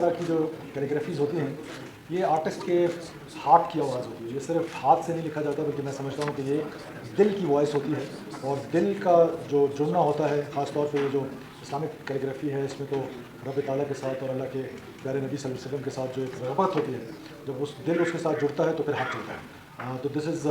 طرح کی جو کیلیگرافیز ہوتی ہیں یہ آرٹسٹ کے ہارٹ کی آواز ہوتی ہے. یہ صرف ہاتھ سے نہیں لکھا جاتا بلکہ میں سمجھتا ہوں کہ یہ دل کی وائس ہوتی ہے, اور دل کا جو جڑنا ہوتا ہے, خاص طور پہ یہ جو اسلامک کیلیگرافی ہے, اس میں تو رب تعالیٰ کے ساتھ اور اللہ کے پیارے نبی صلی اللہ علیہ وسلم کے ساتھ جو ایک رغبت ہوتی ہے, جب اس دل اس کے ساتھ جڑتا ہے تو پھر ہاتھ چلتا ہے. تو دس از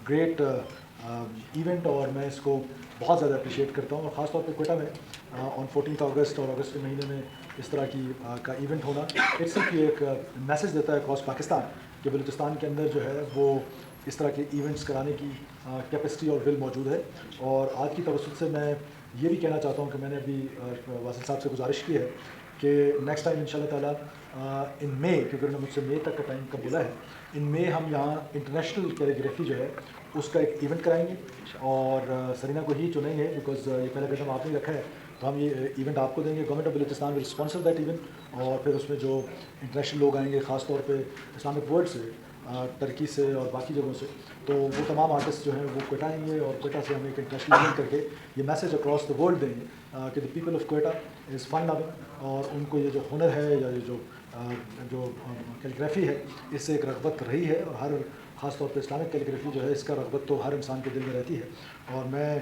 گریٹ ایونٹ, اور میں اس کو بہت زیادہ اپریشیٹ کرتا ہوں. اور خاص طور پہ کوئٹہ میں آن 14 اگست اور اگست کے مہینے میں اس طرح کی کا ایونٹ ہونا ایک صرف یہ ایک میسج دیتا ہے اکراس پاکستان کہ بلوچستان کے اندر جو ہے وہ اس طرح کے ایونٹس کرانے کی کیپیسٹی اور ول موجود ہے. اور آج کی توسط سے میں یہ بھی کہنا چاہتا ہوں کہ میں نے ابھی واصل صاحب سے گزارش کی ہے کہ نیکسٹ ٹائم ان شاء اللہ تعالیٰ ان مے, کیونکہ انہوں نے مجھ سے مے تک کا ٹائم کا بولا ہے, ان مے ہم یہاں انٹرنیشنل کیلیگرافی جو ہے اس کا ایک ایونٹ کرائیں گے, اور سرینا کو ہی چنیں گے بیکاز یہ پہلا قدم آپ نے رکھا ہے, تو ہم یہ ایونٹ آپ کو دیں گے. Government of Balochistan will sponsor that event, اور پھر اس میں جو انٹرنیشنل لوگ آئیں گے خاص طور پہ اسلامک ورلڈ سے, ترکی سے اور باقی جگہوں سے, تو وہ تمام آرٹسٹ جو ہیں وہ کوئٹہ آئیں گے, اور کوئٹہ سے ہم ایک انٹرنیشنل ایونٹ کر کے یہ میسج اکراس دا ورلڈ دیں گے کہ دا پیپل آف کوئٹہ از فن لونگ, اور ان کو یہ جو ہنر ہے یا یہ جو کیلیگرافی ہے اس سے ایک رغبت رہی ہے, اور ہر خاص طور پہ اسلامک کیلیگرافی جو ہے اس کا رغبت تو ہر انسان کے دل میں رہتی ہے. اور میں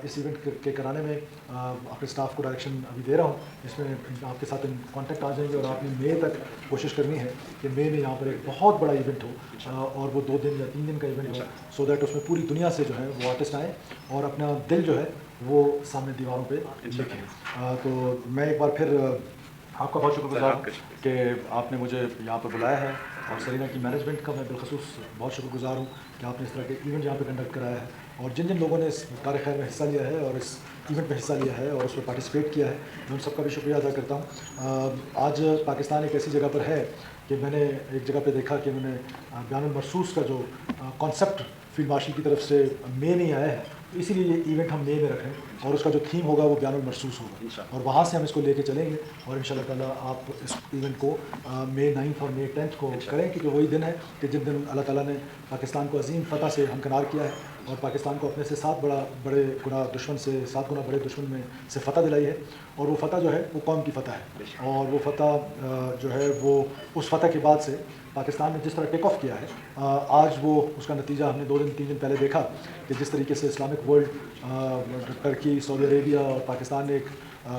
اس ایونٹ کے کرانے میں اپنے اسٹاف کو ڈائریکشن ابھی دے رہا ہوں, اس میں آپ کے ساتھ کانٹیکٹ آ جائیں گے, اور آپ نے مے تک کوشش کرنی ہے کہ مے میں یہاں پر ایک بہت بڑا ایونٹ ہو, اور وہ 2 دن یا 3 دن کا ایونٹ ہو, سو دیٹ اس میں پوری دنیا سے جو ہے وہ آرٹسٹ آئیں اور اپنا دل جو ہے وہ سامنے دیواروں پہ لکھیں. تو میں ایک بار پھر آپ کا بہت شکر گزار ہوں کہ آپ نے مجھے یہاں پہ بلایا ہے, اور سرینا کی مینجمنٹ کا میں بالخصوص بہت شکر گزار ہوں کہ آپ نے اس طرح کے ایونٹ یہاں پہ کنڈکٹ کرایا ہے, اور جن جن لوگوں نے اس کار خیر میں حصہ لیا ہے اور اس ایونٹ میں حصہ لیا ہے اور اس میں پارٹیسپیٹ کیا ہے, میں ان سب کا بھی شکریہ ادا کرتا ہوں. آج پاکستان ایک ایسی جگہ پر ہے کہ میں نے ایک جگہ پہ دیکھا کہ انہوں نے بیان المرصوص کا جو کانسیپٹ فیلڈ مارشل کی طرف سے مے میں آیا ہے, تو اسی لیے یہ ایونٹ ہم مے میں رکھیں, اور اس کا جو تھیم ہوگا وہ بیان المرصوص ہوگا, اور وہاں سے ہم اس کو لے کے چلیں گے, اور ان شاء اللہ تعالیٰ آپ اس ایونٹ کو مے 9 اور مے 10 کو کریں, کیونکہ وہی دن ہے کہ جن دن اللہ تعالیٰ نے پاکستان کو عظیم فتح سے ہمکنار کیا ہے, اور پاکستان کو اپنے سے 7 بڑے گنا دشمن سے 7 گنا بڑے دشمن میں سے فتح دلائی ہے, اور وہ فتح جو ہے وہ قوم کی فتح ہے, اور وہ فتح جو ہے وہ اس فتح کے بعد سے پاکستان نے جس طرح ٹیک آف کیا ہے, آج وہ اس کا نتیجہ ہم نے 2 دن 3 دن پہلے دیکھا کہ جس طریقے سے اسلامک ورلڈ, ترکی, سعودی عربیہ اور پاکستان نے ایک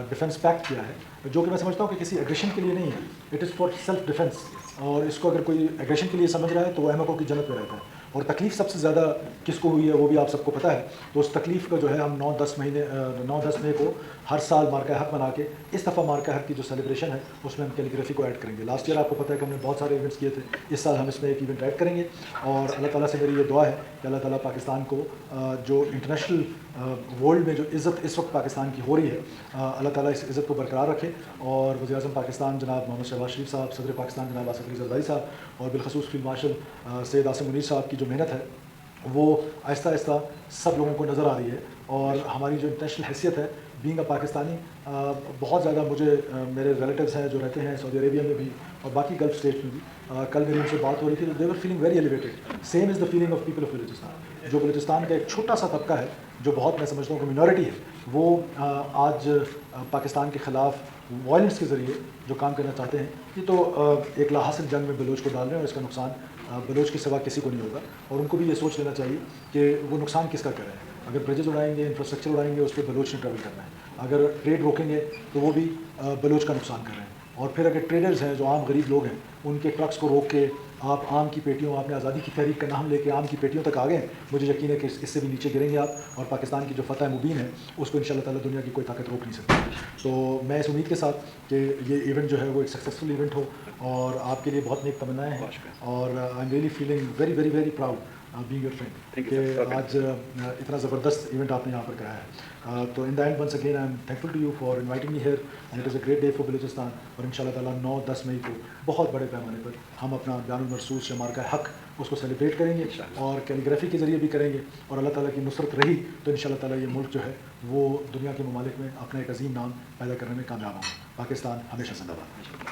ڈیفنس پیکٹ کیا ہے, جو کہ میں سمجھتا ہوں کہ کسی ایگریشن کے لیے نہیں ہے, it is for self defence, اور اس کو اگر کوئی ایگریشن کے لیے سمجھ رہا ہے تو وہ احمقوں کی جنت میں رہتا ہے. اور تکلیف سب سے زیادہ کس کو ہوئی ہے وہ بھی آپ سب کو پتہ ہے, تو اس تکلیف کا جو ہے ہم 9-10 مئی کو ہر سال مارکہ حق بنا کے اس دفعہ مارکہ حق کی جو سیلیبریشن ہے اس میں ہم کیلیگرافی کو ایڈ کریں گے. لاسٹ ایئر آپ کو پتہ ہے کہ ہم نے بہت سارے ایونٹس کیے تھے, اس سال ہم اس میں ایک ایونٹ ایڈ کریں گے, اور اللہ تعالیٰ سے میری یہ دعا ہے کہ اللہ تعالیٰ پاکستان کو جو انٹرنیشنل ورلڈ میں جو عزت اس وقت پاکستان کی ہو رہی ہے, اللہ تعالیٰ اس عزت کو برقرار رکھے, اور وزیر اعظم پاکستان جناب محمد شہباز شریف صاحب, صدر پاکستان جناب آصف علی زرداری صاحب, اور بالخصوص فیلڈ مارشل سید عاصم منیر صاحب کی جو محنت ہے وہ آہستہ آہستہ سب لوگوں کو نظر آ رہی ہے, اور ہماری جو انٹرنیشنل حیثیت ہے بینگ اے پاکستانی, بہت زیادہ مجھے میرے ریلیٹیوز ہیں جو رہتے ہیں سعودی عربیہ میں بھی اور باقی گلف اسٹیٹس میں بھی, کل میری ان سے بات ہو رہی تھی تو they were feeling very elevated, same as the feeling of people of Balochistan. جو بلوچستان کا ایک چھوٹا سا طبقہ ہے جو بہت میں سمجھتا ہوں کہ منورٹی ہے, وہ آج پاکستان کے خلاف وائلنس کے ذریعے جو کام کرنا چاہتے ہیں, یہ تو ایک لاحاصل جنگ میں بلوچ کو ڈال رہے ہیں, اور اس کا نقصان بلوچ کے سوا کسی کو نہیں ہوگا, اور ان کو بھی یہ سوچ لینا چاہیے کہ وہ نقصان کس کا کر رہے ہیں. اگر برجز اڑائیں گے, انفراسٹرکچر اڑائیں گے, اس پہ بلوچ نے ٹریول کرنا ہے, اگر ٹریڈ روکیں گے تو وہ بھی بلوچ کا نقصان کر رہے ہیں, اور پھر اگر ٹریڈرز ہیں جو عام غریب لوگ ہیں ان کے ٹرکس کو روک کے آپ آم کی پیٹیوں, آپ نے آزادی کی تحریک کا نام لے کے آم کی پیٹیوں تک آ گئے, مجھے یقین ہے کہ اس سے بھی نیچے گریں گے آپ, اور پاکستان کی جو فتح مبین ہے اس کو انشاءاللہ تعالیٰ دنیا کی کوئی طاقت روک نہیں سکتی. تو میں اس امید کے ساتھ کہ یہ ایونٹ جو ہے وہ ایک سکسیزفل ایونٹ ہو, اور آپ کے لیے بہت نیک تمنائیں ہیں, اور I am really feeling very very very proud being your friend کہ آج اتنا زبردست ایونٹ آپ نے یہاں پر کرایا ہے. تو in the end once again I am thankful to you for inviting me here, and it is a great day for Balochistan, اور ان شاء اللہ تعالیٰ 9-10 مئی کو بہت بڑے پیمانے پر ہم اپنا بیان المرصوص یا مارکہ حق اس کو سیلیبریٹ کریں گے, اور کیلیگرافی کے ذریعے بھی کریں گے, اور اللہ تعالیٰ کی نصرت رہی تو ان شاء اللہ تعالیٰ یہ ملک جو ہے وہ دنیا کے ممالک میں اپنا ایک عظیم نام پیدا کرنے میں کامیاب ہوگا. پاکستان ہمیشہ زندہ باد.